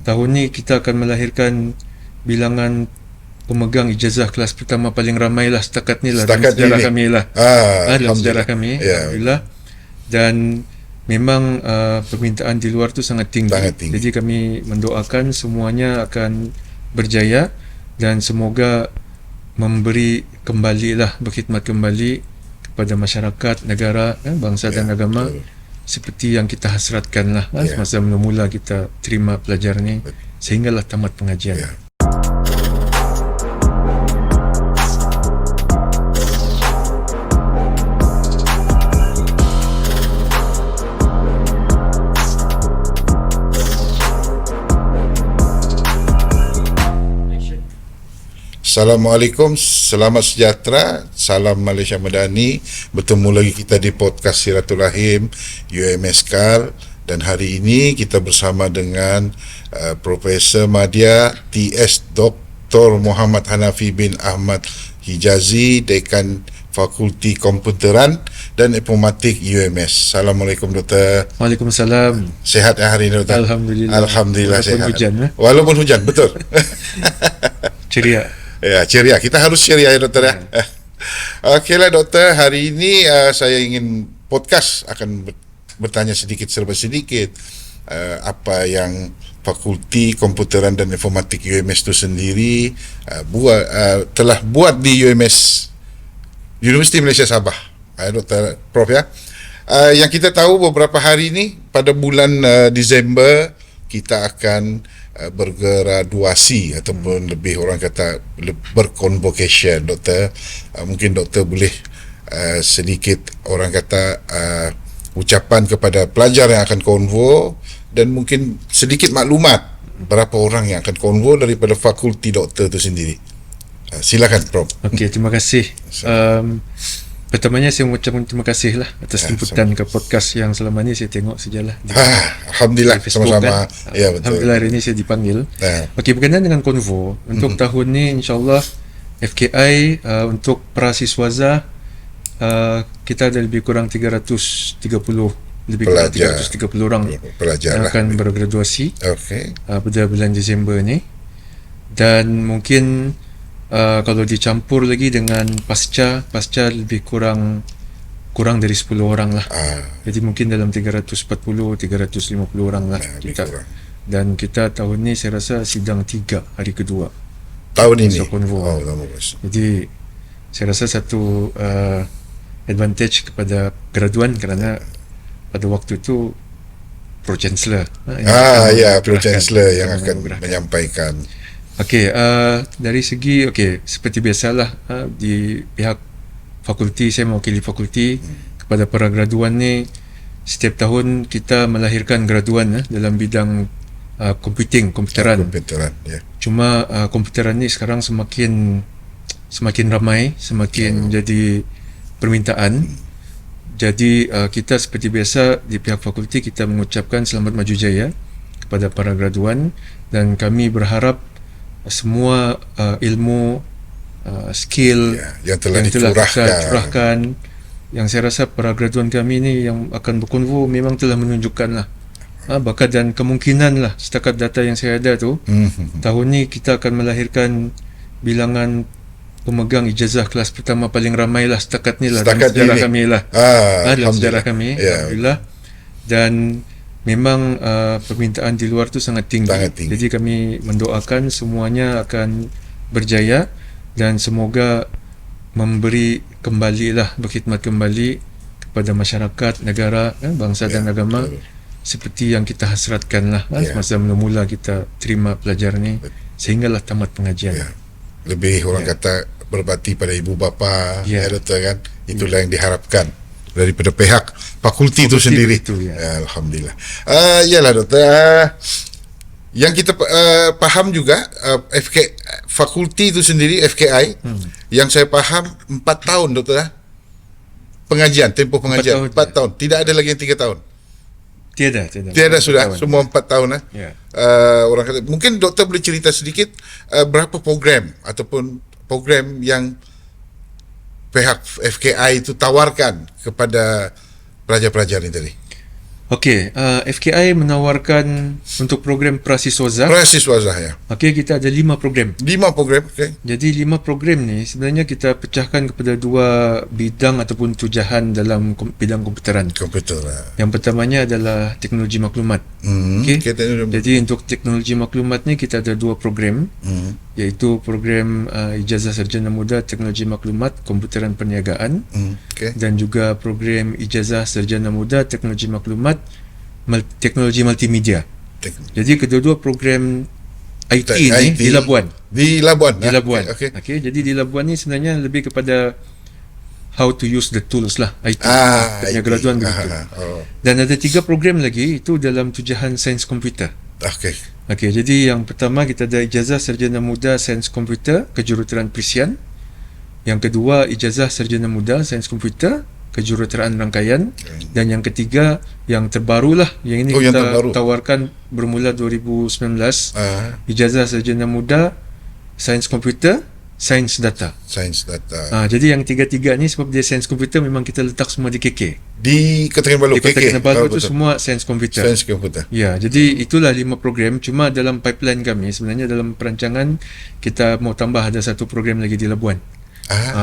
tahun ni kita akan melahirkan bilangan pemegang ijazah kelas pertama paling ramai lah setakat ni lah, dalam sejarah kami lah. Dalam sejarah kami, Alhamdulillah. Dan memang permintaan di luar tu sangat tinggi. Jadi kami mendoakan semuanya akan berjaya dan semoga memberi kembalilah, berkhidmat kembali kepada masyarakat, negara, bangsa dan agama, seperti yang kita hasratkan lah semasa mula-mula kita terima pelajar ni sehinggalah tamat pengajian. Assalamualaikum, selamat sejahtera, salam Malaysia Madani. Bertemu lagi kita di podcast Siratulrahim UMS CAR, dan hari ini kita bersama dengan Profesor Madya TS Dr. Muhammad Hanafi bin Ahmad Hijazi, Dekan Fakulti Komputeran dan Informatik UMS. Assalamualaikum Doktor. Waalaikumsalam. Sehat hari ini Doktor? Alhamdulillah. Alhamdulillah walaupun sehat. Hujan, Walaupun hujan, betul. Ceria. Ya, ceria. Kita harus ceria ya Doktor ya. Okeylah Doktor, hari ini saya ingin podcast akan bertanya sedikit serba sedikit apa yang Fakulti Komputeran dan Informatik UMS itu sendiri telah buat di UMS Universiti Malaysia Sabah. Doktor Prof ya. Yang kita tahu beberapa hari ini pada bulan Disember kita akan bergraduasi ataupun lebih orang kata berconvocation. Doktor, mungkin Doktor boleh sedikit orang kata ucapan kepada pelajar yang akan konvo dan mungkin sedikit maklumat berapa orang yang akan konvo daripada fakulti Doktor itu sendiri. Silakan Prof. Okey, terima kasih. Pertamanya saya mengucapkan terima kasih lah atas jemputan ke podcast yang selama ni saya tengok sajalah. Alhamdulillah, sama-sama. Ya, betul. Alhamdulillah hari ini saya dipanggil. Okey, berkenaan dengan konvo untuk tahun ni insyaAllah FKI untuk prasiswaza kita ada lebih kurang 330 orang pelajar yang akan bergraduasi pada bulan Disember ni, dan mungkin kalau dicampur lagi dengan pasca lebih kurang dari 10 orang lah. Jadi mungkin dalam 340-350 orang lah kita. Dan kita tahun ni saya rasa sidang 3 hari kedua tahun ini. Jadi saya rasa satu advantage kepada graduan kerana pada waktu itu Pro Chancellor Pro Chancellor yang akan menyampaikan. Okey, dari segi seperti biasalah di pihak fakulti, saya mewakili fakulti kepada para graduan ni, setiap tahun kita melahirkan graduan dalam bidang komputeran. Cuma komputeran ni sekarang semakin ramai, semakin jadi permintaan. Jadi kita seperti biasa di pihak fakulti kita mengucapkan selamat maju jaya kepada para graduan, dan kami berharap semua ilmu, skill yang telah kita curahkan, yang saya rasa para graduan kami ni yang akan berkonvo memang telah menunjukkan lah bakat dan kemungkinan lah. Setakat data yang saya ada tu, tahun ni kita akan melahirkan bilangan pemegang ijazah kelas pertama paling ramai lah setakat ni lah, dalam sejarah kami lah. Dalam sejarah kami, Alhamdulillah. Dan memang permintaan di luar tu sangat tinggi. Jadi kami mendoakan semuanya akan berjaya dan semoga memberi kembalilah, berkhidmat kembali kepada masyarakat, negara, bangsa dan agama, seperti yang kita hasratkan lah semasa mula-mula kita terima pelajar ni sehinggalah tamat pengajian. Lebih orang kata berbakti pada ibu bapa, Doktor kan. Itulah yang diharapkan daripada pihak fakulti itu sendiri. Alhamdulillah. Yalah Doktor, yang kita faham juga fakulti itu sendiri FKI, yang saya faham 4 tahun Doktor pengajian, tempoh pengajian 4 tahun. Tidak ada lagi yang 3 tahun. Tiada sudah, semua 4 tahun orang kata, mungkin Doktor boleh cerita sedikit berapa program ataupun program yang pihak FKI itu tawarkan kepada pelajar-pelajar ini tadi. Okey, FKI menawarkan untuk program Prasiswaza. Prasiswaza ya. Okey, kita ada 5 program. 5 program, okey. Jadi 5 program ni sebenarnya kita pecahkan kepada 2 bidang ataupun tujahan dalam bidang komputeran. Komputer. Yang pertamanya adalah teknologi maklumat. Okey. Jadi untuk teknologi maklumat ni kita ada 2 program, iaitu program Ijazah Sarjana Muda Teknologi Maklumat Komputeran Perniagaan, Okey. dan juga program Ijazah Sarjana Muda Teknologi Maklumat Teknologi Multimedia. Jadi kedua-dua program IT ni di Labuan. Di Labuan. Di Labuan. Okey. Okey, jadi di Labuan ni sebenarnya lebih kepada how to use the tools lah, IT. Punya graduan begitu. Dan ada 3 program lagi itu dalam tujahan sains komputer. Okey. Okey, jadi yang pertama kita ada Ijazah Sarjana Muda Sains Komputer Kejuruteraan Perisian. Yang kedua Ijazah Sarjana Muda Sains Komputer Kejuruteraan Rangkaian. Dan yang ketiga yang terbarulah, yang ini kita tawarkan bermula 2019, Ijazah Sarjana Muda Sains Komputer Sains Data. Sains Data. Jadi yang tiga-tiga ni sebab dia sains komputer memang kita letak semua di KK. Di Kota Kinabalu. Di Kota Kinabalu tu semua sains komputer. Sains komputer. Ya, jadi itulah 5 program. Cuma dalam pipeline kami sebenarnya dalam perancangan kita mau tambah ada 1 program lagi di Labuan.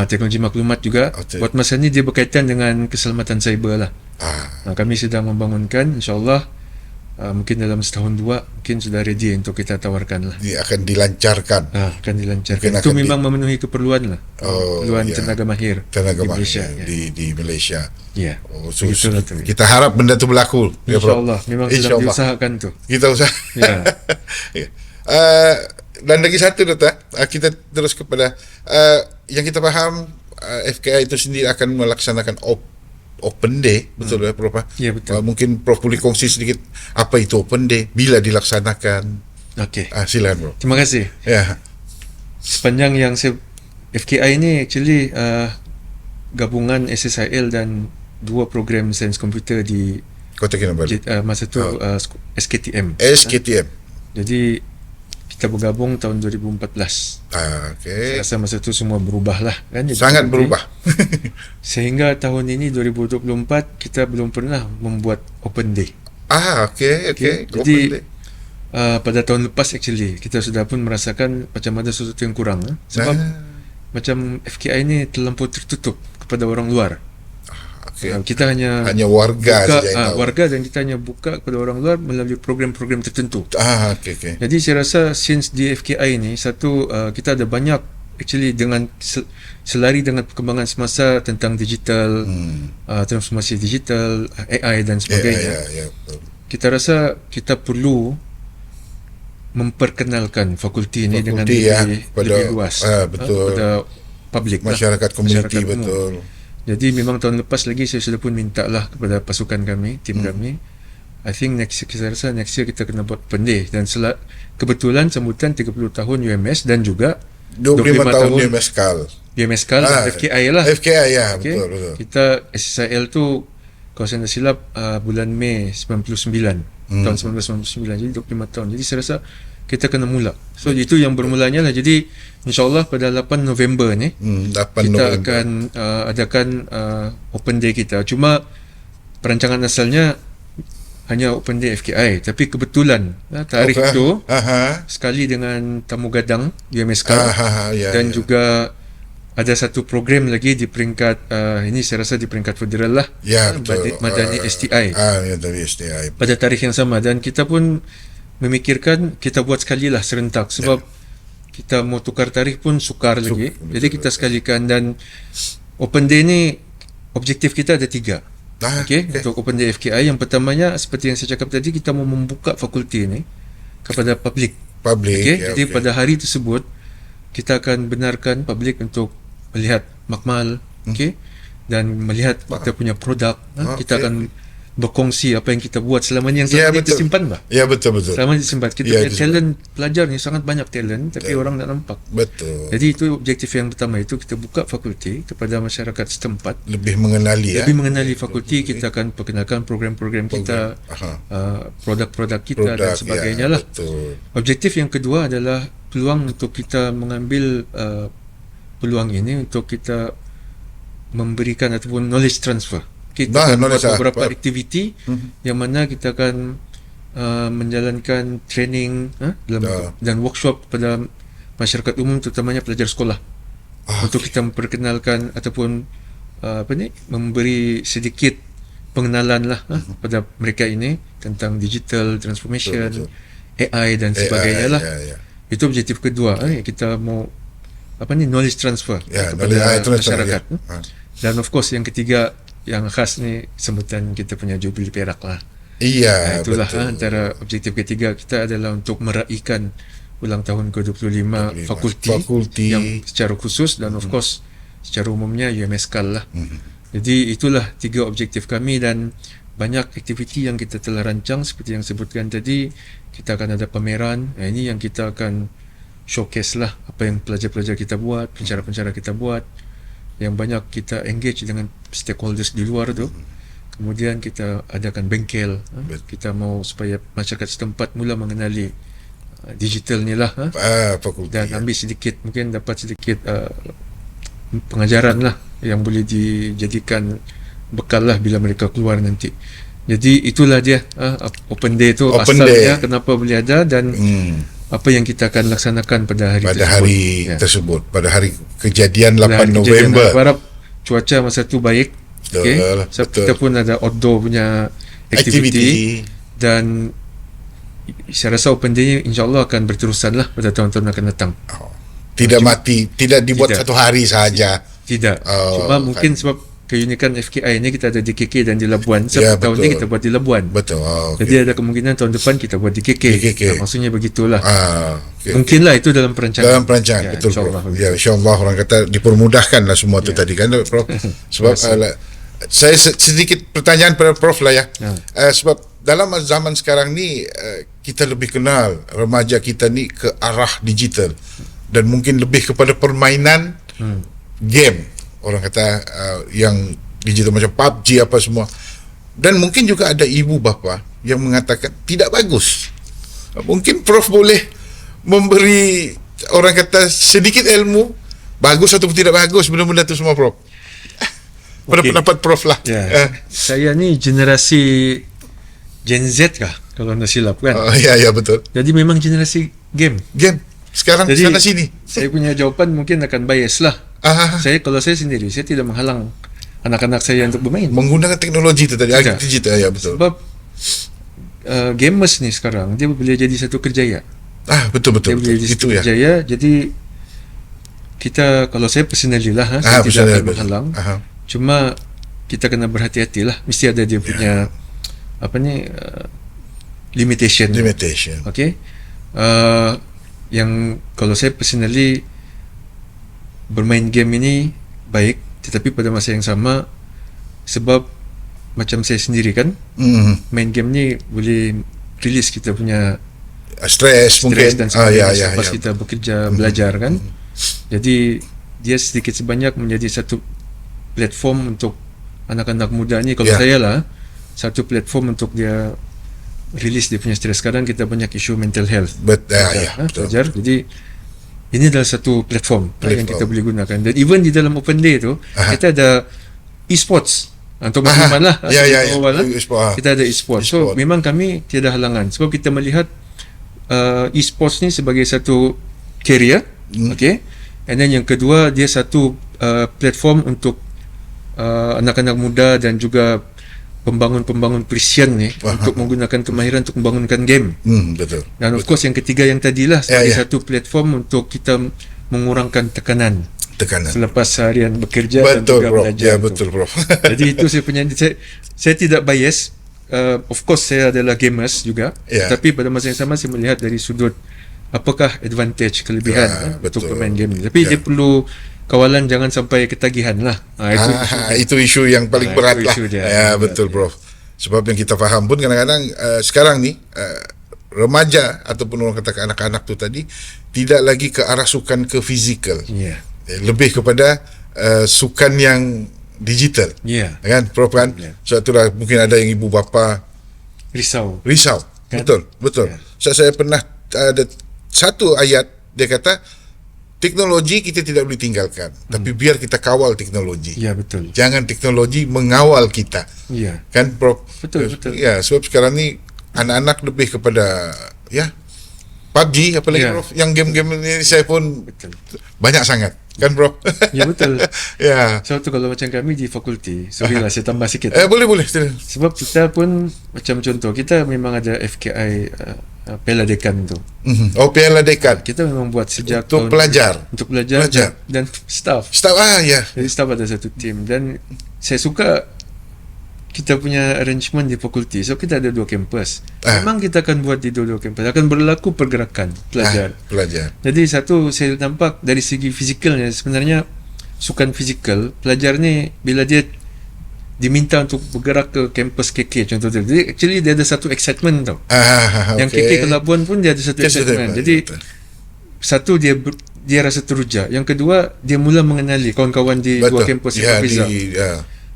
Teknologi maklumat juga. Buat masa ni dia berkaitan dengan keselamatan cyber lah. Kami sedang membangunkan, insyaAllah mungkin dalam setahun 2 mungkin sudah ready untuk kita tawarkan lah. Dia akan dilancarkan. Akan dilancarkan. Itu memang memenuhi keperluan lah. Keperluan tenaga mahir di Malaysia. Di Malaysia. Ya. So, kita harap benda tu berlaku. InsyaAllah. Memang sedang diusahakan tu. Kita usaha. Ya. Dan lagi satu Doktor, kita terus kepada yang kita faham, FKI itu sendiri akan melaksanakan Open Day, betul Prof? Ya, betul. Mungkin Prof boleh kongsi sedikit apa itu Open Day, bila dilaksanakan. Okey. Silakan Prof. Terima kasih. Ya. Sepanjang yang FKI ni actually gabungan SSIL dan 2 program sains komputer di Kota Kinabalu. Masa tu SKTM. SKTM. Jadi kita bergabung tahun 2014. Okey. Saya rasa masa tu semua berubah lah kan. Sangat berubah. Sehingga tahun ini 2024 kita belum pernah membuat Open Day. Okey. Jadi pada tahun lepas actually kita sudah pun merasakan macam ada sesuatu yang kurang sebab macam FKI ini terlampau tertutup kepada orang luar. Kita hanya warga buka, saja yang tahu. Warga, dan kita hanya buka kepada orang luar melalui program-program tertentu. Okey. Jadi saya rasa since di FKI ini satu kita ada banyak actually dengan selari dengan perkembangan semasa tentang digital, transformasi digital, AI dan sebagainya. Kita rasa kita perlu memperkenalkan fakulti ini dengan lebih luas kepada public, masyarakat komuniti. Betul. Jadi memang tahun lepas lagi saya sudah pun minta lah kepada pasukan kami, tim kami. I think saya rasa next year kita kena buat Open Day. Dan kebetulan sambutan 30 tahun UMS dan juga 25 tahun UMS KAL dan FKI lah. FKI ya, okay. betul. Kita SSIL tu kalau saya tak silap bulan Mei 99. Tahun 1999. Jadi 25 tahun. Jadi saya rasa kita kena mula. So itu yang bermulanya lah. Jadi insyaAllah pada 8 November ni kita akan adakan Open Day kita. Cuma perancangan asalnya hanya Open Day FKI, tapi kebetulan tarikh itu sekali dengan tamu gadang UMS KAL dan juga ada satu program lagi di peringkat ini saya rasa di peringkat federal lah, Madani STI pada tarikh yang sama. Dan kita pun memikirkan kita buat sekali lah serentak sebab kita mau tukar tarikh pun sukar lagi. Jadi kita sekalikan. Dan Open Day ni objektif kita ada 3. Untuk Open Day FKI, yang pertamanya seperti yang saya cakap tadi, kita mau membuka fakulti ni kepada publik. Jadi pada hari tersebut kita akan benarkan publik untuk melihat makmal, dan melihat kita punya produk. Kita akan berkongsi apa yang kita buat selama ni yang selama ni tersimpan lah. Ya, betul. Selama ni tersimpan. Kita punya talent pelajar ni sangat banyak talent, tapi orang tak nampak. Betul. Jadi itu objektif yang pertama, itu kita buka fakulti kepada masyarakat setempat. Lebih mengenali fakulti. Kita akan perkenalkan program-program kita, produk-produk kita dan sebagainya lah. Betul. Objektif yang kedua adalah peluang untuk kita mengambil peluang ini untuk kita memberikan ataupun knowledge transfer. kita akan buat knowledge beberapa aktiviti yang mana kita akan menjalankan training dan workshop pada masyarakat umum, terutamanya pelajar sekolah, untuk kita memperkenalkan ataupun memberi sedikit pengenalan lah pada mereka ini tentang digital transformation, AI dan sebagainya lah. Itu objektif kedua, kita mau knowledge transfer kepada masyarakat. Dan of course yang ketiga yang khas ni sambutan kita punya Jubili Perak lah. Itulah antara objektif ketiga kita adalah untuk meraihkan ulang tahun ke-25 fakulti yang secara khusus dan of course secara umumnya UMSCAL lah. Jadi itulah 3 objektif kami dan banyak aktiviti yang kita telah rancang seperti yang sebutkan tadi. Kita akan ada pameran, ini yang kita akan showcase lah apa yang pelajar-pelajar kita buat, pencara-pencara kita buat, yang banyak kita engage dengan stakeholders di luar tu. Kemudian kita adakan bengkel, kita mau supaya masyarakat setempat mula mengenali digital ni lah, dan ambil sedikit, mungkin dapat sedikit pengajaran lah yang boleh dijadikan bekal lah bila mereka keluar nanti. Jadi itulah dia Open Day tu asalnya, kenapa boleh ada dan apa yang kita akan laksanakan pada hari tersebut. Pada hari kejadian 8 November. Aku harap cuaca masa tu baik. Betul. Kita pun ada outdoor punya aktiviti dan saya rasa Open Day ni insyaAllah akan berterusan lah pada tahun-tahun akan datang. Tidak mati, tidak dibuat satu hari sahaja. Tidak. Cuma mungkin sebab keunikan FKI ni kita ada di KK dan di Labuan. Sebab tahun ni kita buat di Labuan. Betul. Jadi ada kemungkinan tahun depan kita buat di KK. Maksudnya begitulah. Mungkinlah itu dalam perancangan. Betul, Prof. InsyaAllah orang kata dipermudahkanlah semua tu tadi kan, Prof. Sebab saya sedikit pertanyaan pada Prof lah ya. Sebab dalam zaman sekarang ni kita lebih kenal remaja kita ni ke arah digital dan mungkin lebih kepada permainan game, orang kata yang digital macam PUBG apa semua. Dan mungkin juga ada ibu bapa yang mengatakan tidak bagus. Mungkin Prof boleh memberi orang kata sedikit ilmu, bagus ataupun tidak bagus benda-benda tu semua, Prof. Pada pendapat Prof lah. Saya ni generasi Gen Z kah kalau tak silap kan? Ya betul. Jadi memang generasi game sekarang. Jadi, sana sini saya punya jawapan mungkin akan bias lah. Kalau saya sendiri, saya tidak menghalang anak-anak saya untuk bermain menggunakan teknologi itu tadi, digital. Ya betul. Sebab gamers ni sekarang dia boleh jadi satu kerjaya. Betul. Dia boleh jadi satu kerjaya. Jadi kita, kalau saya personally lah, saya tidak akan menghalang. Cuma kita kena berhati-hati lah. Mesti ada dia punya limitation. Okay. Yang kalau saya personally bermain game ini baik, tetapi pada masa yang sama, sebab macam saya sendiri kan, main game ni boleh release kita punya stres mungkin dan sebagainya pas kita bekerja belajar kan. Jadi dia sedikit sebanyak menjadi satu platform untuk anak-anak muda ni, kalau saya lah, satu platform untuk dia release dia punya stres. Sekarang kita banyak isu mental health belajar. Jadi ini adalah satu platform yang kita boleh gunakan. Dan even di dalam Open Day tu kita ada e-sports untuk makluman lah. Kita ada e-sports. So memang kami tiada halangan sebab kita melihat e-sports ni sebagai satu career. Okay. And then yang kedua, dia satu platform untuk anak-anak muda dan juga pembangun Persian ni untuk menggunakan kemahiran untuk membangunkan game. Betul. Dan of course yang ketiga yang tadilah sebagai satu platform untuk kita mengurangkan tekanan selepas seharian bekerja dan juga belajar. Betul, Prof. Jadi itu saya punya, saya tidak bias. Of course saya adalah gamers juga, tapi pada masa yang sama saya melihat dari sudut apakah advantage, kelebihan untuk bermain game ni. Tapi dia perlu kawalan, jangan sampai ketagihan lah. Itu isu yang paling berat lah. Betul, Prof. Sebab yang kita faham pun kadang-kadang sekarang ni remaja ataupun orang kata anak-anak tu tadi tidak lagi ke arah sukan ke fizikal, lebih kepada sukan yang digital, kan, Prof kan? So itulah mungkin ada yang ibu bapa risau kan? Betul. So, saya pernah ada satu ayat, dia kata teknologi kita tidak boleh tinggalkan, tapi biar kita kawal teknologi. Ya, betul. Jangan teknologi mengawal kita. Ya. Kan Prof? Betul, betul. Ya, sebab sekarang ni anak-anak lebih kepada PUBG apalagi Ya. Prof. Yang game-game ini saya pun Betul. banyak sangat. Kan Prof? Ya, betul. Ya. So tu kalau macam kami di fakulti, sorry lah saya tambah sikit. Boleh. Sebab kita pun macam contoh, kita memang ada FKI Piala Dekan tu. Oh, Piala Dekan. Kita memang buat sejak Untuk tahun- pelajar. Untuk pelajar. Dan staff. Staff ya. Jadi staff ada satu tim, dan saya suka kita punya arrangement di fakulti. So kita ada 2 kampus. Memang kita akan buat di dua kampus. Akan berlaku pergerakan pelajar. Pelajar. Jadi satu saya nampak dari segi fizikalnya, sebenarnya sukan fizikal pelajar ni bila dia diminta untuk bergerak ke kampus KK contoh tu. Jadi actually dia ada satu excitement tau. Yang KK ke Labuan pun dia ada satu excitement. Jadi satu dia rasa teruja. Yang kedua dia mula mengenali kawan-kawan di dua kampus yang berbeza.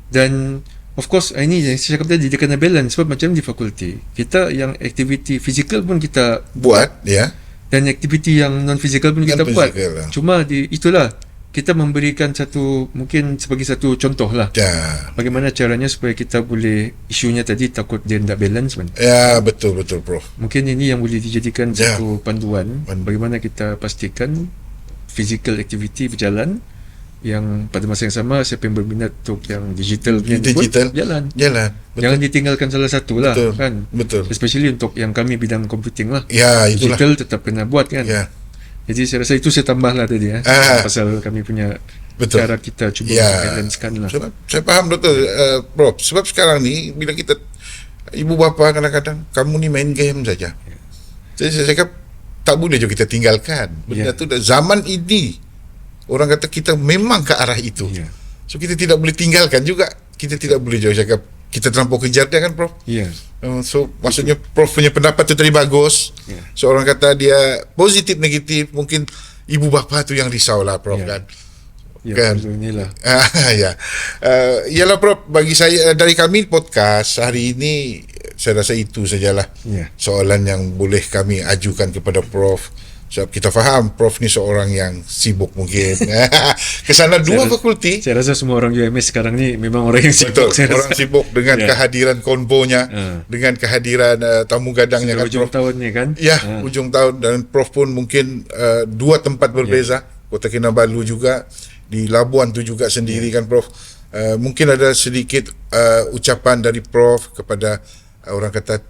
Dan of course ini yang saya cakap tadi dia kena balance sebab macam di fakulti kita yang aktiviti fizikal pun kita buat ya. Dan aktiviti yang non fizikal pun kita buat. Lah. Cuma itulah kita memberikan satu mungkin sebagai satu contoh lah. Ya. Bagaimana caranya supaya kita boleh isunya tadi takut dia tidak balance kan. Ya, betul Prof. Mungkin ini yang boleh dijadikan satu panduan bagaimana kita pastikan physical activity berjalan, yang pada masa yang sama siapa yang berminat untuk yang digital punya jalan. Betul. Jangan ditinggalkan salah satu lah kan. Betul. Especially untuk yang kami bidang computing lah. Ya, itulah. Digital tetap kena buat kan. Ya. Jadi saya rasa itu saya tambah lah tadi pasal kami punya cara kita cuba balancekan lah. Saya faham Doktor Prof. Sebab sekarang ni bila kita ibu bapa kadang-kadang kamu ni main game saja. Jadi saya cakap tak boleh juga kita tinggalkan. Benda tu zaman ini orang kata kita memang ke arah itu. So kita tidak boleh tinggalkan juga. Kita tidak boleh juga cakap kita terlampau kejar dia kan Prof. So maksudnya Prof punya pendapat tu tadi bagus. So orang kata dia positif negatif, mungkin ibu bapa tu yang risau lah Prof kan. Kan inilah. Yalah Prof, bagi saya dari kami podcast hari ini saya rasa itu sajalah soalan yang boleh kami ajukan kepada Prof. Sebab kita faham Prof ni seorang yang sibuk mungkin. Kesana dua fakulti. Saya rasa semua orang UMS sekarang ni memang orang yang sibuk. Betul, orang sibuk dengan kehadiran konvonya, dengan kehadiran tamu gadangnya kan ujung Prof. tahun ni kan. Ujung tahun, dan Prof pun mungkin 2 tempat berbeza. Kota Kinabalu juga, di Labuan tu juga sendiri kan Prof. Mungkin ada sedikit ucapan dari Prof kepada orang kata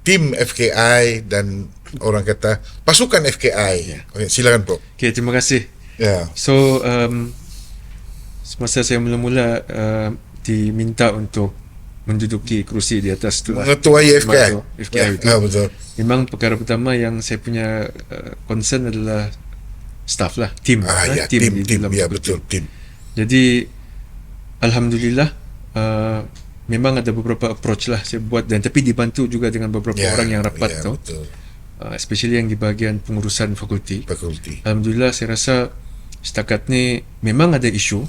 tim FKI dan orang kata pasukan FKI. Okay, silakan Prof. Okay, terima kasih. So semasa saya mula-mula diminta untuk menduduki kerusi di atas tu lah, mengetuai FKI itu. Betul. Memang perkara pertama yang saya punya concern adalah staff lah, tim. Tim. Betul, tim. Jadi alhamdulillah memang ada beberapa approach lah saya buat, dan tapi dibantu juga dengan beberapa orang yang rapat tu. Especially yang di bahagian pengurusan fakulti. Alhamdulillah saya rasa setakat ni memang ada isu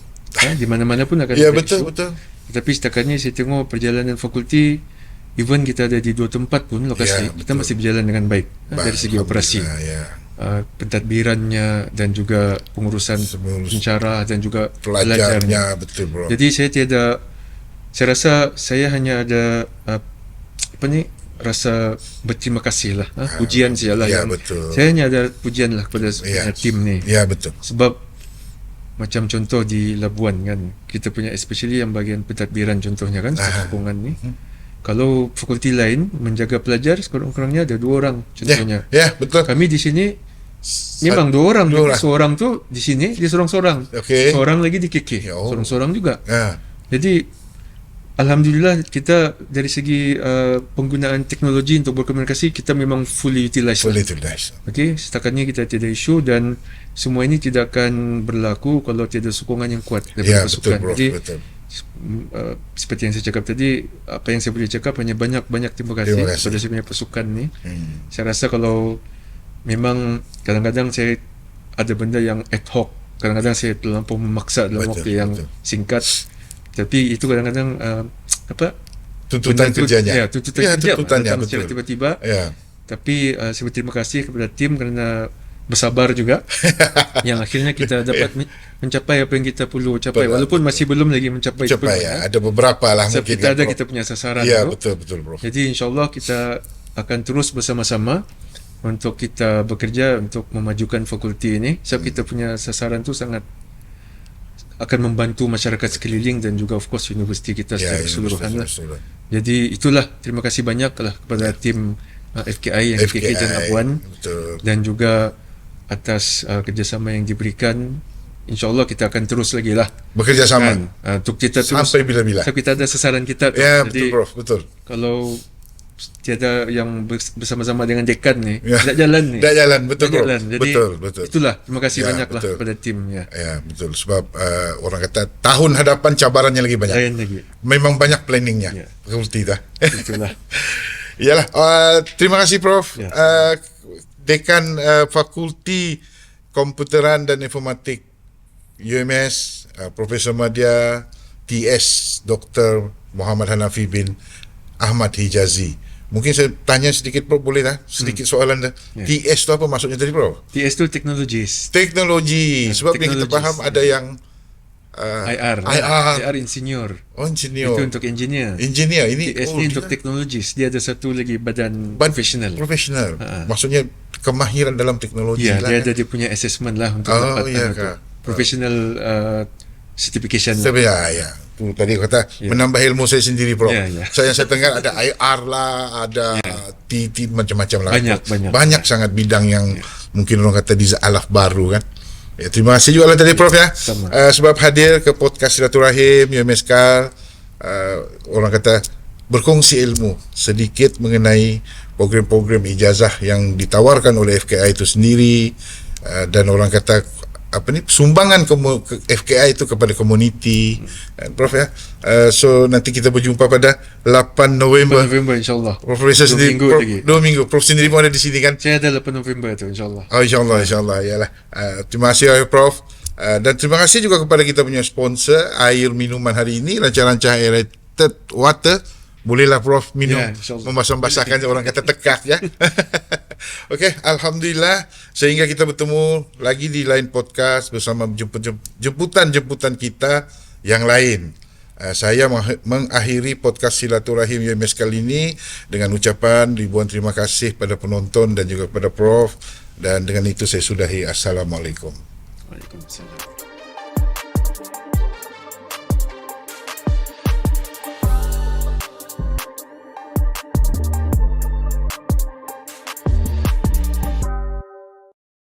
di mana-mana pun akan ada isu. Betul. Tapi setakat ni saya tengok perjalanan fakulti, even kita ada di 2 tempat pun lokasi, kita masih berjalan dengan baik dari segi operasi. Pentadbirannya dan juga pengurusan pencara dan juga pelajarnya. Betul bro. Jadi saya rasa saya hanya ada rasa berterima kasih lah, pujian sajalah yang betul. Saya hanya ada pujian lah kepada tim ni. Betul. Sebab macam contoh di Labuan kan, kita punya especially yang bahagian pentadbiran contohnya kan, sokongan ni. Kalau fakulti lain menjaga pelajar sekurang-kurangnya ada 2 orang contohnya. Betul. Kami di sini memang 2 orang. Seorang tu di sini dia seorang-seorang. Seorang lagi di KK. Seorang-seorang juga. Jadi alhamdulillah kita dari segi penggunaan teknologi untuk berkomunikasi kita memang fully utilize. Okey, setakat ni kita tiada isu, dan semua ini tidak akan berlaku kalau tiada sokongan yang kuat daripada pasukan. Jadi seperti yang saya cakap tadi, apa yang saya boleh cakap hanya banyak terima kasih kepada saya punya pasukan ni. Saya rasa kalau memang kadang-kadang saya ada benda yang ad hoc, kadang-kadang saya terlampau memaksa dalam waktu yang singkat. Tapi itu kadang-kadang tuntutan kerjanya. Tuntutannya secara tiba-tiba. Tapi saya berterima kasih kepada tim kerana bersabar juga yang akhirnya kita dapat mencapai apa yang kita perlu capai, walaupun masih belum lagi mencapai ya. Ada beberapa lah sebab mungkin kita ada Prof. kita punya sasaran Ya, tu. betul Prof. Jadi insyaAllah kita akan terus bersama-sama untuk kita bekerja untuk memajukan fakulti ini, sebab kita punya sasaran tu sangat akan membantu masyarakat sekeliling dan juga of course universiti kita secara keseluruhan lah. Jadi itulah, terima kasih banyak lah kepada tim FKI yang KK dan Abuan, dan juga atas kerjasama yang diberikan. InsyaAllah kita akan terus lagi lah bekerjasama untuk kita terus sampai bila-bila. Sebab kita ada sasaran kita tu. Ya, jadi, betul Prof, betul. Kalau tiada yang bersama-sama dengan dekan ni, tak jalan ni. Tak jalan, betul Prof. Jadi Betul. itulah, terima kasih Ya, banyak lah betul. kepada tim ya. Ya, betul. Sebab orang kata tahun hadapan cabarannya lagi banyak. Lain lagi. Memang banyak planningnya. Ya. Fakulti dah. Itulah. Iyalah. Terima kasih Prof. Ya. Dekan Fakulti Komputeran dan Informatik UMS, Profesor Madya TS Dr. Muhammad Hanafi bin Ahmad Hijazi. Mungkin saya tanya sedikit Prof, boleh tak? Sedikit soalan dah. Ya. TS tu apa maksudnya tadi Prof? TS tu Technologies. Teknologi. Sebab yang kita Technologies. faham ada yang IR Insinyur. Oh, engineer. Itu untuk engineer. Engineer ini TS ni untuk Technologies. Dia ada satu lagi badan profesional. Profesional. Maksudnya kemahiran dalam teknologi Ya, lah. dia ada dia punya assessment lah untuk dapat professional certification. Ya. Tu tadi kata menambah ilmu saya sendiri Prof. Ya. Saya dengar ada IR lah, ada TT macam-macam lah. Banyak sangat bidang yang mungkin orang kata di alaf baru kan. Ya, terima kasih juga lah tadi Prof ya. Sebab hadir ke podcast Silaturahim UMSK, orang kata berkongsi ilmu sedikit mengenai program-program ijazah yang ditawarkan oleh FKI itu sendiri, dan orang kata sumbangan FKI itu kepada komuniti, Prof ya. So nanti kita berjumpa pada 8 November insyaAllah. Profesor sendiri minggu Prof, lagi. 2 minggu Prof sendiri pun ada di sini kan. Saya ada 8 November tu insyaAllah. Oh, insyaAllah yalah. Terima kasih Prof. Dan terima kasih juga kepada kita punya sponsor air minuman hari ini, Rancang-Rancang Aerated Water. Bolehlah Prof minum, membasah-basahkan orang kata tekak ya. Okey, alhamdulillah, sehingga kita bertemu lagi di lain podcast bersama jemputan kita yang lain. Saya mengakhiri podcast Silaturahim UMS kali ini dengan ucapan ribuan terima kasih pada penonton dan juga kepada Prof, dan dengan itu saya sudahi. Assalamualaikum. Waalaikumsalam.